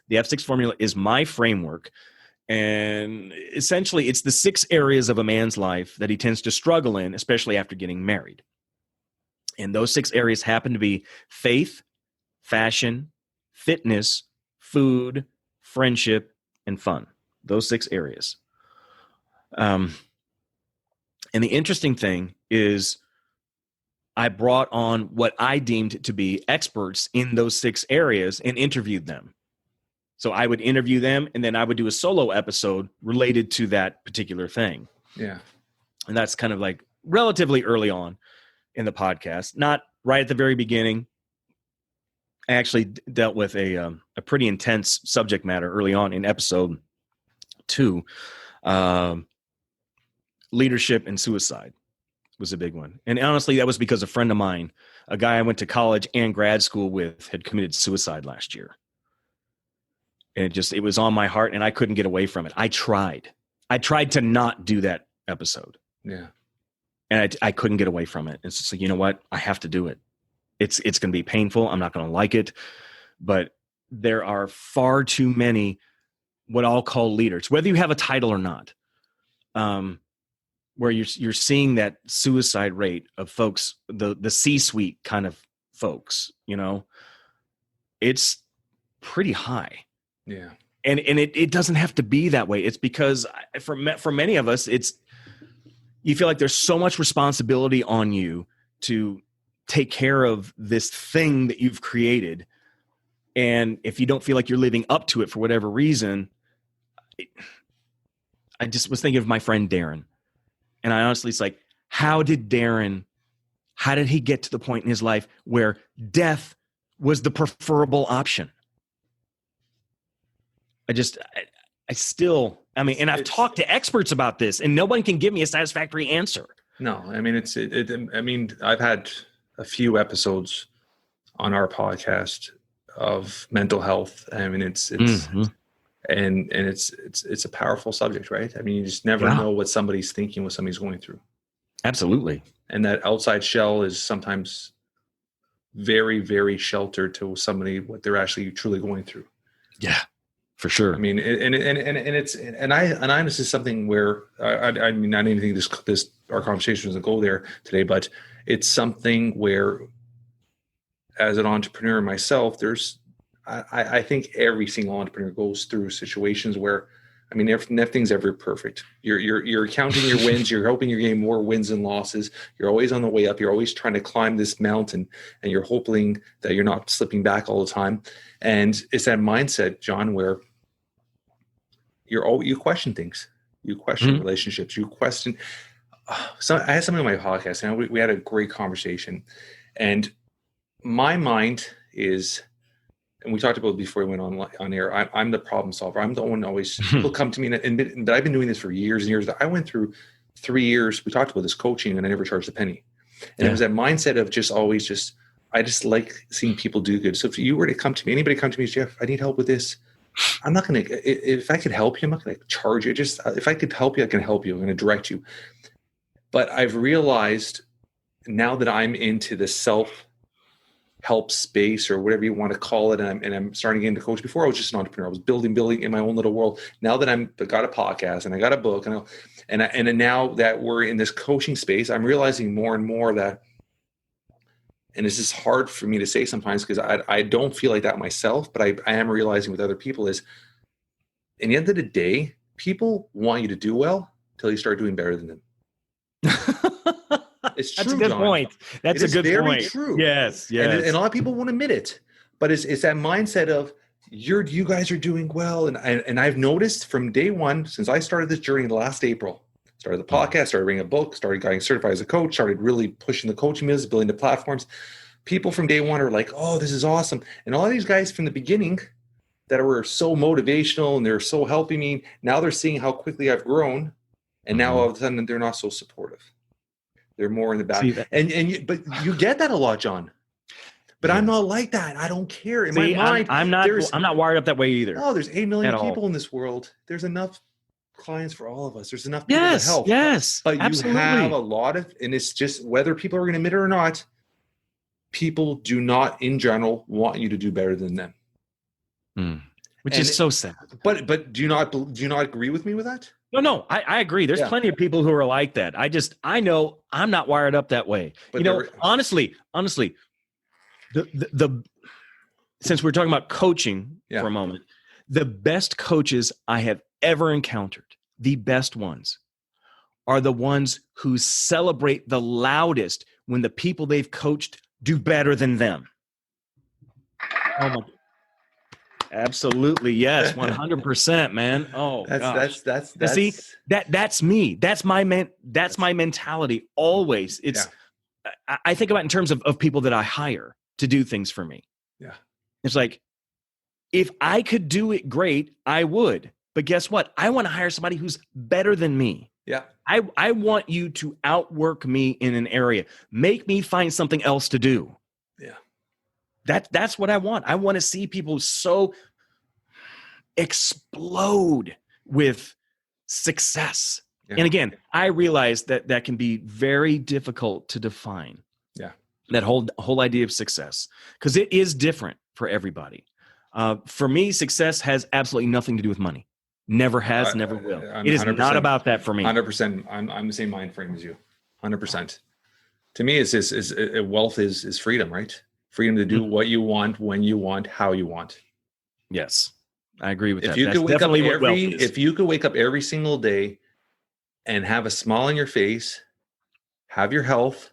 Speaker 3: The F6 formula is my framework. And essentially, it's the 6 areas of a man's life that he tends to struggle in, especially after getting married. And those 6 areas happen to be faith, fashion, fitness, food, friendship, and fun. Those 6 areas. And the interesting thing is I brought on what I deemed to be experts in those 6 areas and interviewed them. So I would interview them, and then I would do a solo episode related to that particular thing.
Speaker 2: Yeah.
Speaker 3: And that's kind of like relatively early on in the podcast, not right at the very beginning. I actually dealt with a pretty intense subject matter early on in episode 2. Leadership and suicide was a big one. And honestly, that was because a friend of mine, a guy I went to college and grad school with, had committed suicide last year. And it was on my heart, and I couldn't get away from it. I tried to not do that episode.
Speaker 2: Yeah.
Speaker 3: And I couldn't get away from it. It's just like, you know what? I have to do it. It's going to be painful. I'm not going to like it, but there are far too many what I'll call leaders, whether you have a title or not, where you're seeing that suicide rate of folks, the C-suite kind of folks, it's pretty high.
Speaker 2: Yeah.
Speaker 3: And it doesn't have to be that way. It's because for many of us, you feel like there's so much responsibility on you to take care of this thing that you've created. And if you don't feel like you're living up to it for whatever reason, I just was thinking of my friend Darren. And I honestly, it's like, how did he get to the point in his life where death was the preferable option? And I've talked to experts about this, and nobody can give me a satisfactory answer.
Speaker 2: No, I mean, I've had a few episodes on our podcast of mental health. I mean, it's a powerful subject, right? I mean, you just never know what somebody's thinking, what somebody's going through.
Speaker 3: Absolutely.
Speaker 2: And that outside shell is sometimes very, very sheltered to somebody, what they're actually truly going through.
Speaker 3: Yeah, for sure.
Speaker 2: I mean, this is something where I mean, I didn't think this our conversation doesn't go there today, but it's something where, as an entrepreneur myself, I think every single entrepreneur goes through situations where, I mean, nothing's ever perfect. You're counting your wins. You're hoping you're getting more wins and losses. You're always on the way up. You're always trying to climb this mountain, and you're hoping that you're not slipping back all the time. And it's that mindset, John, where you question things. You question relationships. You question. So I had somebody on my podcast, and we had a great conversation. And my mind is, and we talked about it before we went on air, I'm the problem solver. I'm the one always, people come to me and admit that I've been doing this for years and years. I went through 3 years, we talked about this coaching, and I never charged a penny. And it was that mindset of I just like seeing people do good. So if you were to come to me, anybody come to me, Jeff, I need help with this. I'm not going to, if I could help you, I'm not going to charge you. Just if I could help you, I can help you. I'm going to direct you. But I've realized now that I'm into the self-help space, or whatever you want to call it, and I'm starting to get into coaching. Before I was just an entrepreneur. I was building in my own little world. Now that I got a podcast and I got a book, and now that we're in this coaching space, I'm realizing more and more that, and this is hard for me to say sometimes because I don't feel like that myself, but I am realizing with other people is, in the end of the day, people want you to do well until you start doing better than them. It's true.
Speaker 3: That's a good point. That's a good point.
Speaker 2: Very true.
Speaker 3: Yes.
Speaker 2: And a lot of people won't admit it, but it's that mindset of you guys are doing well. And I've noticed from day one, since I started this journey last April, started the podcast, started reading a book, started getting certified as a coach, started really pushing the coaching business, building the platforms. People from day one are like, oh, this is awesome. And all of these guys from the beginning that were so motivational and they're so helping me, now they're seeing how quickly I've grown. And now all of a sudden they're not so supportive. They're more in the back. But you get that a lot, John. But I'm not like that. I don't care. In my mind,
Speaker 3: I'm not wired up that way either.
Speaker 2: No, there's 8 million people in this world. There's enough clients for all of us. There's enough people to help.
Speaker 3: Yes,
Speaker 2: but
Speaker 3: absolutely.
Speaker 2: You have a lot of, and it's just whether people are going to admit it or not, people do not in general want you to do better than them.
Speaker 3: Which is so sad.
Speaker 2: But do you not agree with me with that?
Speaker 3: No, I agree. There's plenty of people who are like that. I know I'm not wired up that way. But honestly, the since we're talking about coaching for a moment, the best coaches I have ever encountered, the best ones, are the ones who celebrate the loudest when the people they've coached do better than them. Oh my. Absolutely. Yes. 100%, man. Oh, gosh.
Speaker 2: That's
Speaker 3: See, that's me. That's my mentality always. It's, I think about it in terms of people that I hire to do things for me.
Speaker 2: Yeah.
Speaker 3: It's like, if I could do it great, I would. But guess what? I want to hire somebody who's better than me.
Speaker 2: Yeah.
Speaker 3: I want you to outwork me in an area. Make me find something else to do.
Speaker 2: Yeah.
Speaker 3: That's what I want. I want to see people so explode with success. Yeah. And again, I realize that can be very difficult to define.
Speaker 2: Yeah.
Speaker 3: That whole idea of success, because it is different for everybody. For me, success has absolutely nothing to do with money. Never has, never will. It is not about that for me.
Speaker 2: 100%. I'm the same mind frame as you. 100%. To me, wealth is freedom, right? Freedom to do what you want, when you want, how you want.
Speaker 3: Yes, I agree with that.
Speaker 2: If you could wake up every single day and have a smile on your face, have your health,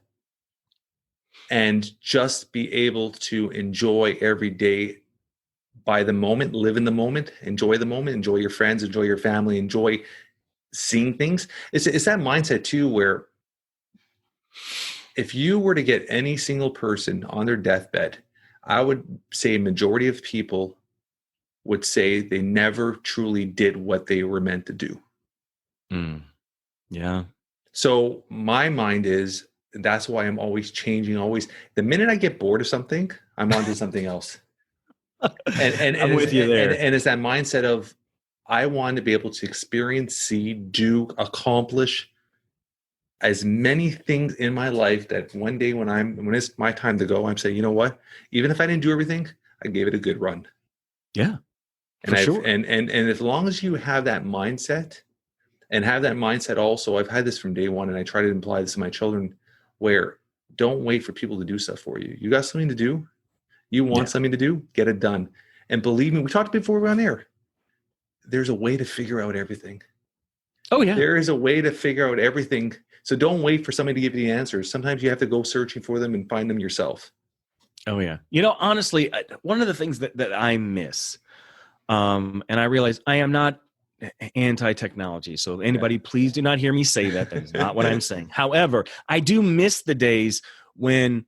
Speaker 2: and just be able to enjoy every day by the moment, live in the moment, enjoy your friends, enjoy your family, enjoy seeing things. It's that mindset too, where if you were to get any single person on their deathbed, I would say a majority of people would say they never truly did what they were meant to do.
Speaker 3: Yeah. So
Speaker 2: my mind is, that's why I'm always changing. The minute I get bored of something, I'm on to something else. And
Speaker 3: I'm with you there.
Speaker 2: And it's that mindset of, I want to be able to experience, see, do, accomplish as many things in my life that one day when it's my time to go, I'm saying, you know what? Even if I didn't do everything, I gave it a good run.
Speaker 3: Yeah.
Speaker 2: And sure. And as long as you have that mindset, and have that mindset also, I've had this from day one, and I try to imply this to my children, where don't wait for people to do stuff for you. You got something to do. You want something to do, get it done. And believe me, we talked before we were on air. There's a way to figure out everything.
Speaker 3: Oh, yeah.
Speaker 2: There is a way to figure out everything. So don't wait for somebody to give you the answers. Sometimes you have to go searching for them and find them yourself.
Speaker 3: Oh, yeah. Honestly, one of the things that I miss, and I realize I am not anti-technology. So anybody, please do not hear me say that. That is not what I'm saying. However, I do miss the days when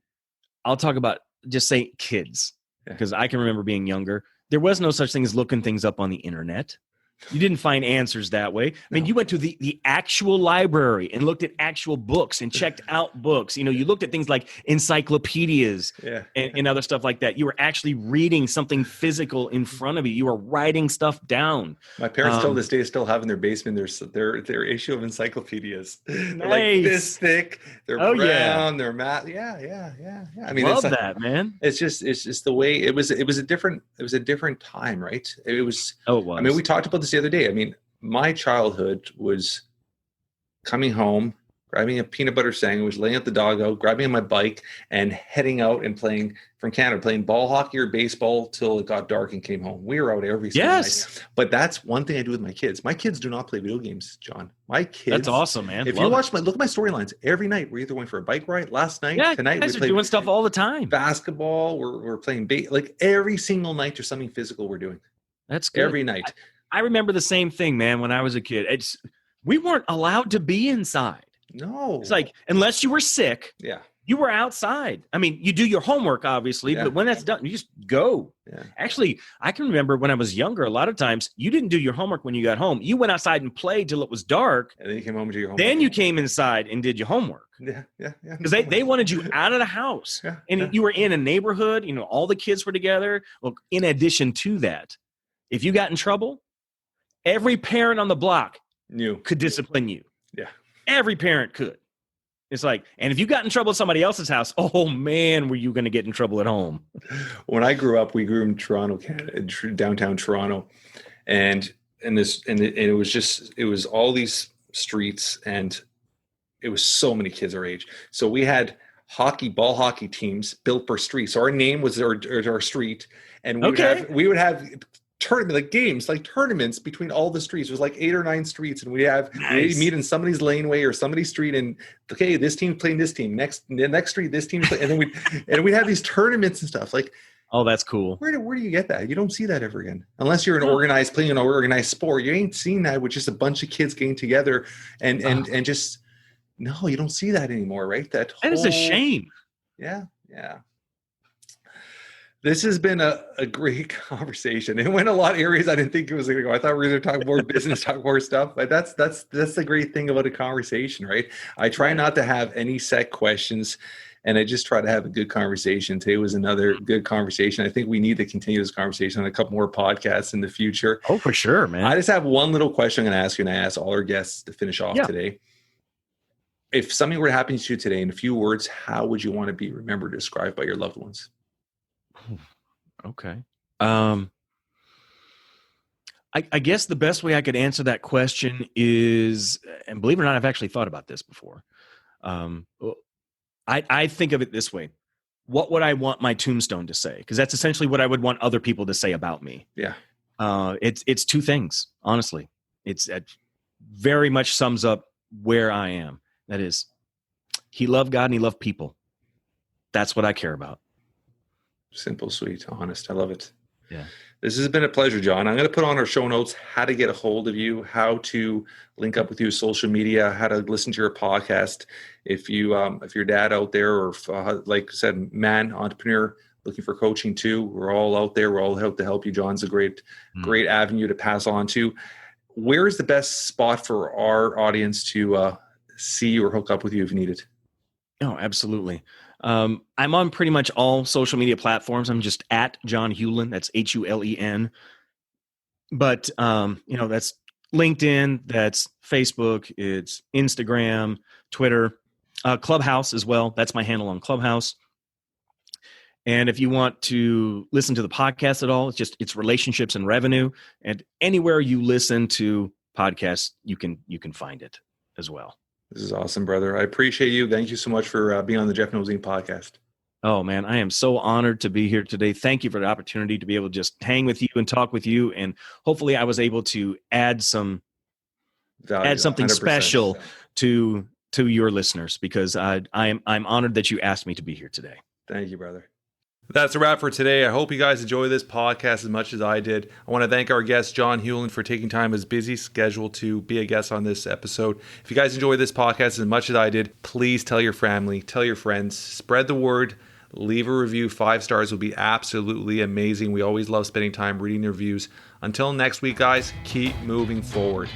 Speaker 3: I'll talk about, just say kids, because I can remember being younger. There was no such thing as looking things up on the internet. You didn't find answers that way. I mean, you went to the actual library and looked at actual books and checked out books. You looked at things like encyclopedias and other stuff like that. You were actually reading something physical in front of you. You were writing stuff down.
Speaker 2: My parents till this day still have in their basement their issue of encyclopedias.
Speaker 3: Nice.
Speaker 2: They're like this thick. They're brown. They're matte. Yeah. I mean,
Speaker 3: love that, man.
Speaker 2: It's just the way it was. It was a different time, right? It was.
Speaker 3: Oh, it was.
Speaker 2: I mean, we talked about this the other day. I mean, my childhood was coming home, grabbing a peanut butter sandwich, laying up the dog out, grabbing my bike, and heading out and playing from Canada, playing ball hockey or baseball till it got dark and came home. We were out every single night. But that's one thing I do with my kids. My kids do not play video games, John. My kids.
Speaker 3: That's awesome, man.
Speaker 2: If you look at my storylines every night, we're either going for a bike ride. Last night, tonight,
Speaker 3: we're doing stuff all the time.
Speaker 2: Basketball. We're playing like every single night. There's something physical we're doing.
Speaker 3: That's good.
Speaker 2: Every night.
Speaker 3: I remember the same thing, man, when I was a kid. We weren't allowed to be inside.
Speaker 2: No.
Speaker 3: It's like, unless you were sick, you were outside. I mean, you do your homework, obviously, but when that's done, you just go. Yeah. Actually, I can remember when I was younger, a lot of times you didn't do your homework when you got home. You went outside and played till it was dark.
Speaker 2: And then you came home and did your homework.
Speaker 3: Then you came inside and did your homework.
Speaker 2: Yeah.
Speaker 3: Because they wanted you out of the house. And you were in a neighborhood, all the kids were together. Well, in addition to that, if you got in trouble, every parent on the block could discipline you.
Speaker 2: Yeah.
Speaker 3: Every parent could. It's like, and if you got in trouble at somebody else's house, oh man, were you going to get in trouble at home?
Speaker 2: When I grew up, we grew in Toronto, Canada, downtown Toronto. And it was all these streets, and it was so many kids our age. So we had ball hockey teams built per street. So our name was our street. And we would have tournament, like games, like tournaments between all the streets. There's like 8 or 9 streets, and we meet in somebody's laneway or somebody's street, and okay, this team playing this team, the next street, this team, and then we'd have these tournaments and stuff. Like,
Speaker 3: oh, that's cool.
Speaker 2: Where do you get that? You don't see that ever again, unless you're playing an organized sport. You ain't seen that with just a bunch of kids getting together and just no, you don't see that anymore, right? That
Speaker 3: is a shame.
Speaker 2: Yeah. This has been a great conversation. It went a lot of areas I didn't think it was going to go. I thought we were going to talk more business, talk more stuff, but that's the great thing about a conversation, right? I try not to have any set questions, and I just try to have a good conversation. Today was another good conversation. I think we need to continue this conversation on a couple more podcasts in the future.
Speaker 3: Oh, for sure, man.
Speaker 2: I just have one little question I'm going to ask you, and I ask all our guests to finish off today. If something were to happen to you today in a few words, how would you want to be remembered, described by your loved ones?
Speaker 3: Okay. I guess the best way I could answer that question is, and believe it or not, I've actually thought about this before. I think of it this way. What would I want my tombstone to say? Because that's essentially what I would want other people to say about me.
Speaker 2: Yeah.
Speaker 3: It's 2 things, honestly. It very much sums up where I am. That is, he loved God and he loved people. That's what I care about.
Speaker 2: Simple, sweet, honest. I love it.
Speaker 3: Yeah.
Speaker 2: This has been a pleasure, John. I'm going to put on our show notes how to get a hold of you, how to link up with you, social media, how to listen to your podcast. If your dad out there, or like I said, man, entrepreneur, looking for coaching too, we're all out there. We're all out to help you. John's a great avenue to pass on to. Where is the best spot for our audience to see you or hook up with you if you need it?
Speaker 3: Oh, absolutely. I'm on pretty much all social media platforms. I'm just at John Hulen. That's Hulen. But, that's LinkedIn, that's Facebook, it's Instagram, Twitter, Clubhouse as well. That's my handle on Clubhouse. And if you want to listen to the podcast at all, it's Relationships and Revenue. And anywhere you listen to podcasts, you can find it as well.
Speaker 2: This is awesome, brother. I appreciate you. Thank you so much for being on the Jeff Knows Inc. podcast.
Speaker 3: Oh, man, I am so honored to be here today. Thank you for the opportunity to be able to just hang with you and talk with you. And hopefully I was able to add something 100%. Special to your listeners, because I'm honored that you asked me to be here today.
Speaker 2: Thank you, brother. That's a wrap for today. I hope you guys enjoy this podcast as much as I did. I want to thank our guest, John Hulen, for taking time his busy schedule to be a guest on this episode. If you guys enjoy this podcast as much as I did, please tell your family, tell your friends, spread the word, leave a review. 5 stars would be absolutely amazing. We always love spending time reading the reviews. Until next week, guys, keep moving forward.